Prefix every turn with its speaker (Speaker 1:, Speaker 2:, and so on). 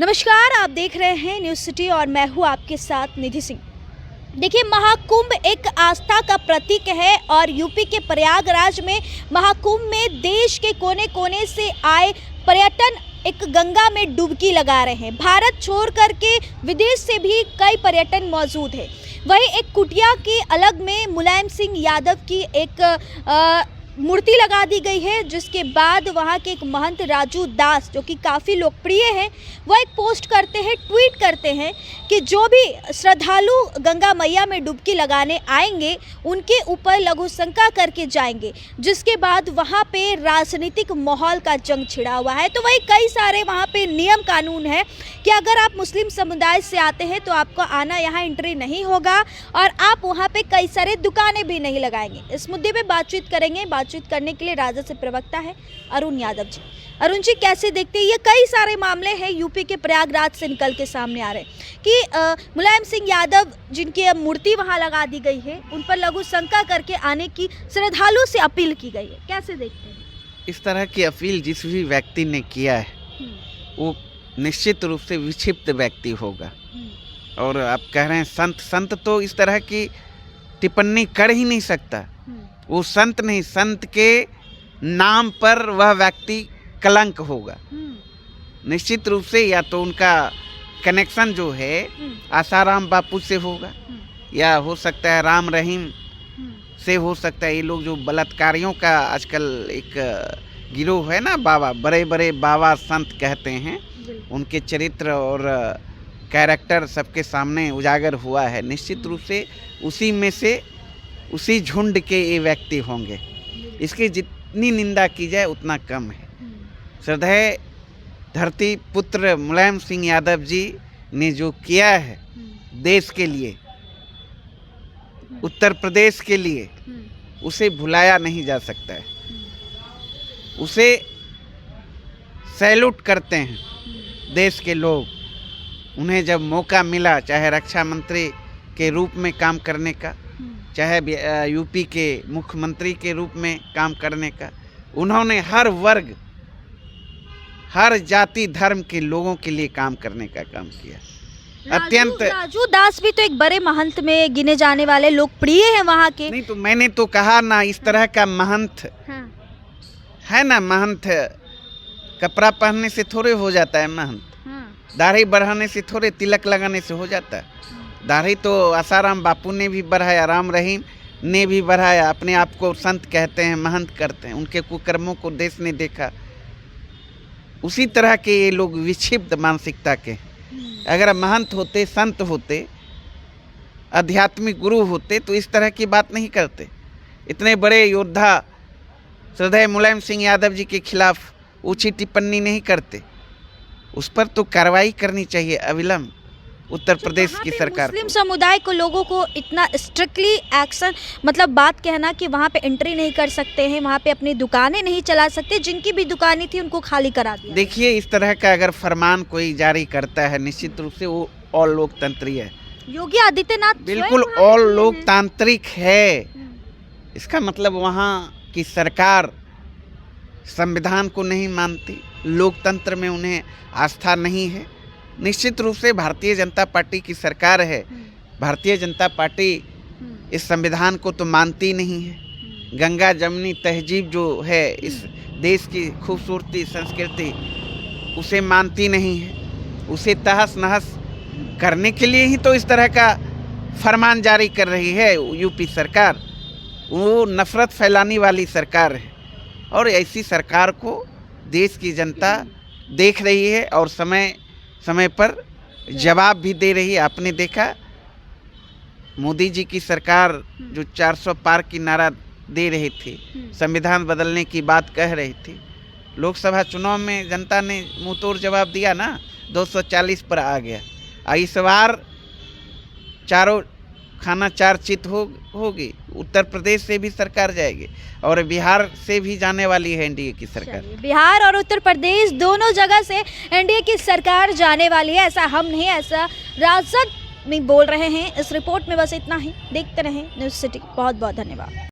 Speaker 1: नमस्कार, आप देख रहे हैं न्यूज़ सिटी और मैं हूं आपके साथ निधि सिंह। देखिए, महाकुंभ एक आस्था का प्रतीक है और यूपी के प्रयागराज में महाकुंभ में देश के कोने कोने से आए पर्यटन एक गंगा में डुबकी लगा रहे हैं। भारत छोड़ करके विदेश से भी कई पर्यटन मौजूद है। वहीं एक कुटिया की अलग में मुलायम सिंह यादव की एक मूर्ति लगा दी गई है, जिसके बाद वहाँ के एक महंत राजू दास, जो कि काफ़ी लोकप्रिय हैं, वह एक पोस्ट करते हैं, ट्वीट करते हैं कि जो भी श्रद्धालु गंगा मैया में डुबकी लगाने आएंगे उनके ऊपर लघु शंका करके जाएंगे, जिसके बाद वहाँ पे राजनीतिक माहौल का जंग छिड़ा हुआ है। तो वही कई सारे वहाँ पे नियम कानून है कि अगर आप मुस्लिम समुदाय से आते हैं तो आपको आना, यहाँ एंट्री नहीं होगा और आप वहाँ पे कई सारे दुकानें भी नहीं लगाएंगे। इस मुद्दे पे बातचीत करेंगे। बातचीत करने के लिए राजद से प्रवक्ता है अरुण यादव जी। अरुण जी, कैसे देखते हैं ये कई सारे मामले हैं यूपी के प्रयागराज से निकल के सामने आ रहे हैं कि मुलायम सिंह यादव, जिनकी अब मूर्ति वहां लगा दी गई है, उन पर लघु शंका करके आने की श्रद्धालुओं से अपील की गई है। कैसे देखते हैं?
Speaker 2: इस तरह की अपील जिस भी व्यक्ति ने किया है वो निश्चित रूप से विक्षिप्त व्यक्ति होगा। और आप कह रहे हैं संत तो इस तरह की टिप्पणी कर ही नहीं सकता। वो संत नहीं, संत के नाम पर वह व्यक्ति कलंक होगा निश्चित रूप से। या तो उनका कनेक्शन जो है आसाराम बापू से होगा, या हो सकता है राम रहीम से हो सकता है। ये लोग जो बलात्कारियों का आजकल एक गिरोह है ना, बाबा, बड़े बड़े बाबा संत कहते हैं, उनके चरित्र और कैरेक्टर सबके सामने उजागर हुआ है। निश्चित रूप से उसी में से, उसी झुंड के ये व्यक्ति होंगे। इसकी जितनी निंदा की जाए उतना कम है। श्रद्धेय धरती पुत्र मुलायम सिंह यादव जी ने जो किया है देश के लिए, उत्तर प्रदेश के लिए, उसे भुलाया नहीं जा सकता है। उसे सैल्यूट करते हैं देश के लोग। उन्हें जब मौका मिला, चाहे रक्षा मंत्री के रूप में काम करने का, चाहे यूपी के मुख्यमंत्री के रूप में काम करने का, उन्होंने हर वर्ग, हर जाति धर्म के लोगों के लिए काम करने का काम किया। अत्यंत
Speaker 1: राजू दास भी तो एक बड़े महंत में गिने जाने वाले लोकप्रिय हैं वहाँ के।
Speaker 2: नहीं तो मैंने तो कहा ना, इस तरह का महंत है ना। महंत कपड़ा पहनने से थोड़े हो जाता है महंत। दाढ़ी बढ़ाने से थोड़े, तिलक लगाने से हो जाता है। दाढ़ी तो आसाराम बापू ने भी बढ़ाया, राम रहीम ने भी बढ़ाया। अपने आप को संत कहते हैं, महंत करते हैं। उनके कुकर्मों को देश ने देखा। उसी तरह के ये लोग विक्षिप्त मानसिकता के। अगर महंत होते, संत होते, आध्यात्मिक गुरु होते तो इस तरह की बात नहीं करते। इतने बड़े योद्धा श्रद्धेय मुलायम सिंह यादव जी के खिलाफ ऊंची टिप्पणी नहीं करते। उस पर तो कार्रवाई करनी चाहिए अविलंब उत्तर प्रदेश की सरकार।
Speaker 1: मुस्लिम समुदाय को, लोगों को इतना स्ट्रिक्टली एक्शन, मतलब बात कहना कि वहाँ पे एंट्री नहीं कर सकते हैं, वहाँ पे अपनी दुकानें नहीं चला सकते, जिनकी भी दुकानें थी उनको खाली करा दिया।
Speaker 2: देखिए, इस तरह का अगर फरमान कोई जारी करता है, निश्चित रूप से वो ऑल लोकतंत्रीय है।
Speaker 1: योगी आदित्यनाथ
Speaker 2: बिल्कुल ऑल लोकतांत्रिक है। इसका मतलब वहाँ की सरकार संविधान को नहीं मानती, लोकतंत्र में उन्हें आस्था नहीं है। निश्चित रूप से भारतीय जनता पार्टी की सरकार है। भारतीय जनता पार्टी इस संविधान को तो मानती नहीं है। गंगा जमुनी तहजीब जो है, इस देश की खूबसूरती, संस्कृति, उसे मानती नहीं है। उसे तहस नहस करने के लिए ही तो इस तरह का फरमान जारी कर रही है यूपी सरकार। वो नफरत फैलाने वाली सरकार है और ऐसी सरकार को देश की जनता देख रही है और समय समय पर जवाब भी दे रही है। आपने देखा, मोदी जी की सरकार जो 400 पार की नारा दे रही थी, संविधान बदलने की बात कह रही थी, लोकसभा चुनाव में जनता ने मुंह तोड़ जवाब दिया ना, 240 पर आ गया। इस बार चारों खाना चार चित होगी। उत्तर प्रदेश से भी सरकार जाएगी और बिहार से भी जाने वाली है एनडीए की सरकार।
Speaker 1: बिहार और उत्तर प्रदेश दोनों जगह से एनडीए की सरकार जाने वाली है, ऐसा हम नहीं, ऐसा राजद में बोल रहे हैं। इस रिपोर्ट में बस इतना ही। देखते रहें न्यूज़ सिटी। बहुत बहुत धन्यवाद।